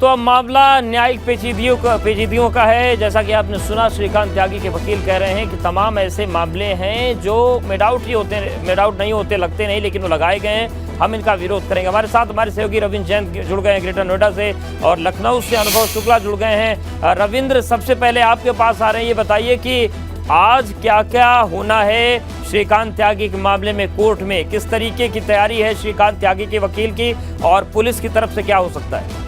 तो अब मामला न्यायिक पेचीदगियों का है। जैसा कि आपने सुना, श्रीकांत त्यागी के वकील कह रहे हैं कि तमाम ऐसे मामले हैं जो मेड आउट नहीं होते, लगते नहीं, लेकिन वो लगाए गए हैं। हम इनका विरोध करेंगे। हमारे साथ हमारे सहयोगी रविंद्र जैन जुड़ गए हैं ग्रेटर नोएडा से, और लखनऊ से अनुभव शुक्ला जुड़ गए हैं। रविंद्र, सबसे पहले आपके पास आ रहे हैं, ये बताइए कि आज क्या क्या होना है श्रीकांत त्यागी के मामले में कोर्ट में? किस तरीके की तैयारी है श्रीकांत त्यागी के वकील की, और पुलिस की तरफ से क्या हो सकता है?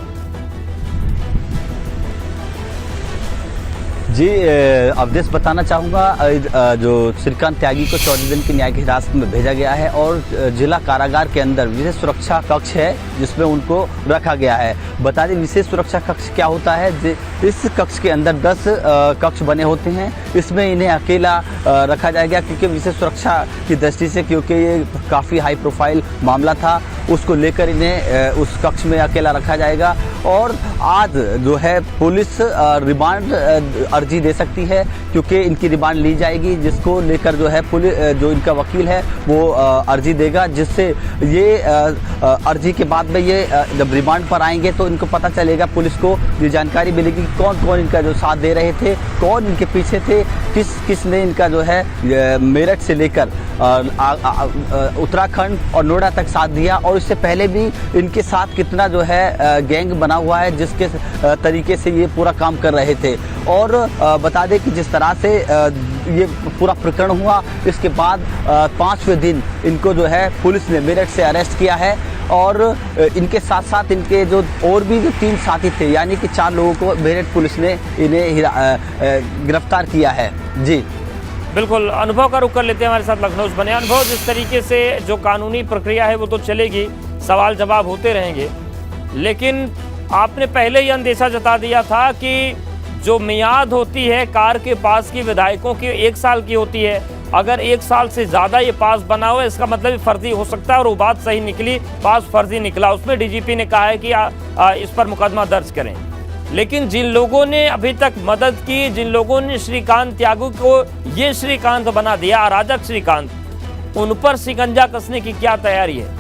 जी, अवधेश बताना चाहूँगा, जो श्रीकांत त्यागी को 14 दिन की न्यायिक हिरासत में भेजा गया है और जिला कारागार के अंदर विशेष सुरक्षा कक्ष है जिसमें उनको रखा गया है। बता दें, विशेष सुरक्षा कक्ष क्या होता है। इस कक्ष के अंदर 10 कक्ष बने होते हैं। इसमें इन्हें अकेला रखा जाएगा क्योंकि विशेष सुरक्षा की दृष्टि से, क्योंकि ये काफ़ी हाई प्रोफाइल मामला था, उसको लेकर इन्हें उस कक्ष में अकेला रखा जाएगा। और आज जो है पुलिस रिमांड अर्जी दे सकती है क्योंकि इनकी रिमांड ली जाएगी, जिसको लेकर जो है पुलिस, जो इनका वकील है वो अर्जी देगा, जिससे ये अर्जी के बाद में ये जब रिमांड पर आएंगे तो इनको पता चलेगा, पुलिस को ये जानकारी मिलेगी कि कौन कौन इनका जो साथ दे रहे थे, कौन इनके पीछे थे, किसने इनका जो है मेरठ से लेकर उत्तराखंड और नोएडा तक साथ दिया, और इससे पहले भी इनके साथ कितना जो है गैंग बना हुआ है जिसके तरीके से ये पूरा काम कर रहे थे। और बता दें कि जिस तरह से ये पूरा प्रकरण हुआ, इसके बाद 5वें दिन इनको जो है पुलिस ने मेरठ से अरेस्ट किया है, और इनके साथ साथ इनके जो और भी जो 3 साथी थे, यानी कि 4 लोगों को मेरठ पुलिस ने इन्हें गिरफ्तार किया है। जी बिल्कुल, अनुभव का रुख कर लेते हैं, हमारे साथ लखनऊ से बने अनुभव। जिस तरीके से जो कानूनी प्रक्रिया है वो तो चलेगी, सवाल जवाब होते रहेंगे, लेकिन आपने पहले ही अंदेशा जता दिया था कि जो मियाद होती है कार के पास की विधायकों की 1 साल की होती है। अगर 1 साल से ज़्यादा ये पास बना हो, इसका मतलब फर्जी हो सकता है, और वो बात सही निकली, पास फर्जी निकला। उसमें डीजीपी ने कहा है कि इस पर मुकदमा दर्ज करें। लेकिन जिन लोगों ने अभी तक मदद की, जिन लोगों ने श्रीकांत त्यागी को ये श्रीकांत बना दिया, अराजक श्रीकांत, उन पर शिकंजा कसने की क्या तैयारी है?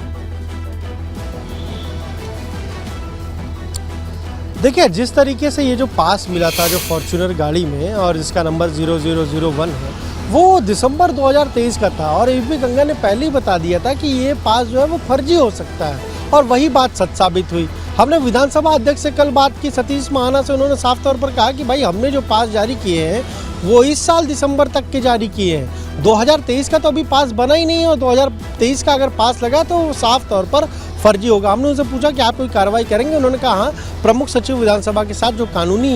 देखिए, जिस तरीके से ये जो पास मिला था जो फॉर्च्यूनर गाड़ी में, और इसका नंबर 0001 है, वो दिसंबर 2023 का था, और यूपी गंगा ने पहले ही बता दिया था कि ये पास जो है वो फर्जी हो सकता है, और वही बात सच साबित हुई। हमने विधानसभा अध्यक्ष से कल बात की, सतीश महाना से, उन्होंने साफ तौर पर कहा कि भाई हमने जो पास जारी किए हैं वो इस साल दिसंबर तक के जारी किए हैं, 2023 का तो अभी पास बना ही नहीं है, और 2023 का अगर पास लगा तो वो साफ तौर पर फर्जी होगा। हमने उनसे पूछा कि आप कोई कार्रवाई करेंगे, उन्होंने कहा हाँ, प्रमुख सचिव विधानसभा के साथ जो कानूनी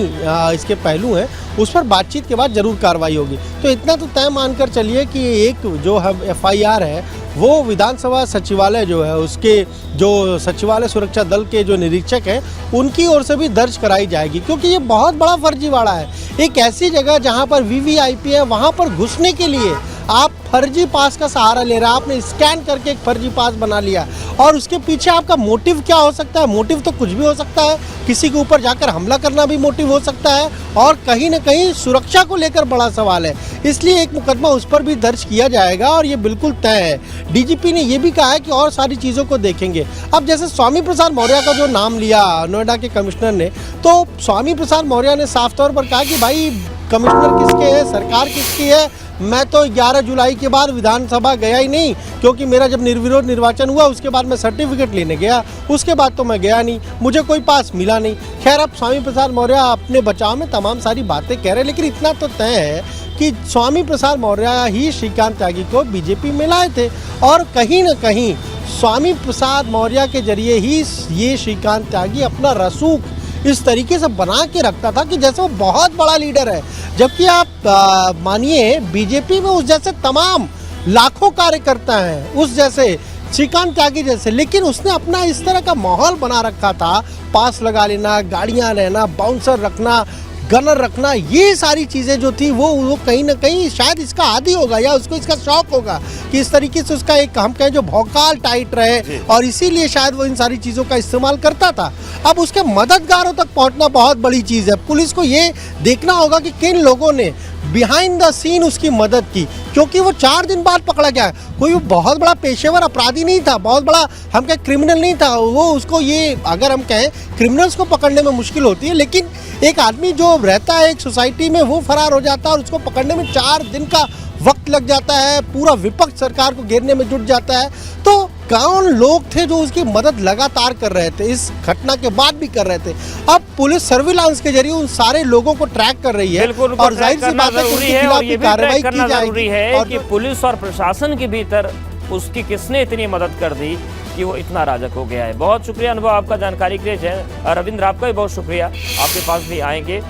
इसके पहलू हैं उस पर बातचीत के बाद जरूर कार्रवाई होगी। तो इतना तो तय मानकर चलिए कि एक जो है FIR है वो विधानसभा सचिवालय जो है, उसके जो सचिवालय सुरक्षा दल के जो निरीक्षक हैं उनकी ओर से भी दर्ज कराई जाएगी, क्योंकि ये बहुत बड़ा फर्जीवाड़ा है। एक ऐसी जगह जहां पर VVIP है, वहां पर घुसने के लिए आप फर्जी पास का सहारा ले रहे हैं। आपने स्कैन करके एक फर्जी पास बना लिया, और उसके पीछे आपका मोटिव क्या हो सकता है? मोटिव तो कुछ भी हो सकता है, किसी के ऊपर जाकर हमला करना भी मोटिव हो सकता है, और कहीं ना कहीं सुरक्षा को लेकर बड़ा सवाल है। इसलिए एक मुकदमा उस पर भी दर्ज किया जाएगा, और ये बिल्कुल तय है। डीजीपी ने ये भी कहा है कि और सारी चीज़ों को देखेंगे। अब जैसे स्वामी प्रसाद मौर्य का जो नाम लिया नोएडा के कमिश्नर ने, तो स्वामी प्रसाद मौर्य ने साफ तौर पर कहा कि भाई कमिश्नर किसके है, सरकार किसकी है? मैं तो 11 जुलाई के बाद विधानसभा गया ही नहीं, क्योंकि मेरा जब निर्विरोध निर्वाचन हुआ उसके बाद मैं सर्टिफिकेट लेने गया, उसके बाद तो मैं गया नहीं, मुझे कोई पास मिला नहीं। खैर, अब स्वामी प्रसाद मौर्य अपने बचाव में तमाम सारी बातें कह रहे हैं, लेकिन इतना तो तय है कि स्वामी प्रसाद मौर्य ही श्रीकांत त्यागी को बीजेपी में लाए थे, और कहीं ना कहीं स्वामी प्रसाद मौर्य के जरिए ही ये श्रीकांत त्यागी अपना रसूख इस तरीके से बना के रखता था कि जैसे वो बहुत बड़ा लीडर है, जबकि आप मानिए बीजेपी में उस जैसे तमाम लाखों कार्यकर्ता हैं, उस जैसे श्रीकांत त्यागी जैसे, लेकिन उसने अपना इस तरह का माहौल बना रखा था, पास लगा लेना, गाड़ियां रहना, बाउंसर रखना, गनर रखना, ये सारी चीज़ें जो थी वो कहीं ना कहीं शायद इसका आदी होगा, या उसको इसका शौक होगा कि इस तरीके से उसका एक हम कहें जो भौकाल टाइट रहे, और इसीलिए शायद वो इन सारी चीज़ों का इस्तेमाल करता था। अब उसके मददगारों तक पहुंचना बहुत बड़ी चीज़ है। पुलिस को ये देखना होगा कि किन लोगों ने बिहाइंड द सीन उसकी मदद की, क्योंकि वो 4 दिन बाद पकड़ा गया है। कोई बहुत बड़ा पेशेवर अपराधी नहीं था, बहुत बड़ा हम कहें क्रिमिनल नहीं था वो। उसको ये अगर हम कहें क्रिमिनल्स को पकड़ने में मुश्किल होती है, लेकिन एक आदमी जो रहता है एक सोसाइटी में वो फरार हो जाता है और उसको पकड़ने में 4 दिन का वक्त लग जाता है। पूरा विपक्ष सरकार को घेरने में जुट जाता है। तो कौन लोग थे जो उसकी मदद लगातार कर रहे थे, इस घटना के बाद भी कर रहे थे। अब पुलिस सर्विलांस के जरिए उन सारे लोगों को ट्रैक कर रही है और जाहिर सी बात है कि उनके खिलाफ भी कार्रवाई की जरूरी है जाएगी। कि पुलिस और प्रशासन के भीतर उसकी किसने इतनी मदद कर दी कि वो इतना अराजक हो गया है। बहुत शुक्रिया अनुभव आपका जानकारी के लिए। रविंद्र आपका भी बहुत शुक्रिया, आपके पास भी आएंगे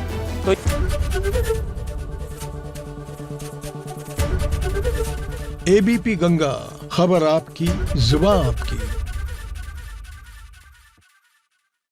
तो एबीपी गंगा, खबर आपकी, जुबान आपकी।